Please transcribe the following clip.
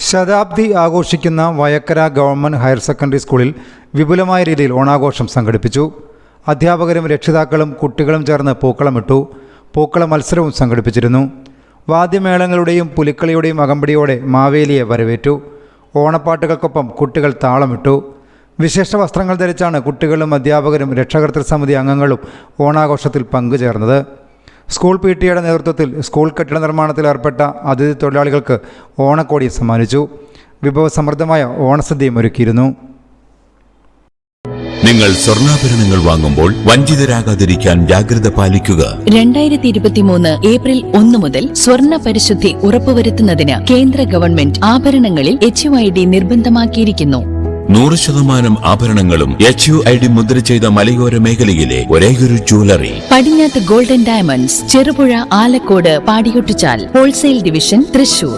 ശതാബ്ദി ആഘോഷിക്കുന്ന Vayakkara government higher secondary സ്കൂളിൽ വിപുലമായ രീതിയിൽ ഓണാഘോഷം സംഘടിപ്പിച്ചു. അധ്യാപകരും രക്ഷിതാക്കളും കുട്ടികളും ചേർന്ന് പൂക്കളമിട്ടു. പൂക്കള മത്സരവും സംഘടിപ്പിച്ചിരുന്നു. വാദ്യമേളങ്ങളുടെയും പുലിക്കളിയുടെയും അകമ്പടിയോടെ മാവേലിയെ വരവേറ്റു. ഓണപ്പാട്ടുകൾക്കൊപ്പം കുട്ടികൾ താളമിട്ടു. വിശേഷ വസ്ത്രങ്ങൾ ധരിച്ചാണ് കുട്ടികളും അധ്യാപകരും രക്ഷാകർതൃ സമിതി അംഗങ്ങളും ഓണാഘോഷത്തിൽ പങ്കുചേർന്നത്. സ്കൂൾ PTA നേതൃത്വത്തിൽ സ്കൂൾ കെട്ടിട നിർമ്മാണത്തിൽ ഏർപ്പെട്ട അതിഥി തൊഴിലാളികൾക്ക് ഓണക്കോടി സമ്മാനിച്ചു. വിഭവസമൃദ്ധമായ ഓണസദ്യയും ഒരുക്കിയിരുന്നു. നിങ്ങൾ സ്വർണ്ണാഭരണങ്ങൾ വാങ്ങുമ്പോൾ വഞ്ചിതരാകാതിരിക്കാൻ ജാഗ്രത പാലിക്കുക. 2023 ഏപ്രിൽ 1 മുതൽ സ്വർണ്ണ പരിശുദ്ധി ഉറപ്പുവരുത്തുന്നതിന് കേന്ദ്ര ഗവൺമെന്റ് ആഭരണങ്ങളിൽ HUID നിർബന്ധമാക്കിയിരിക്കുന്നു. 100% ആഭരണങ്ങളും HUID മുദ്ര ചെയ്ത മലയോര മേഖലയിലെ ഒരേയൊരു ജ്വല്ലറി പടിഞ്ഞാത്ത് golden diamonds, Cherupuzha, Alakode, Padiyottuchal, wholesale division, Thrissur.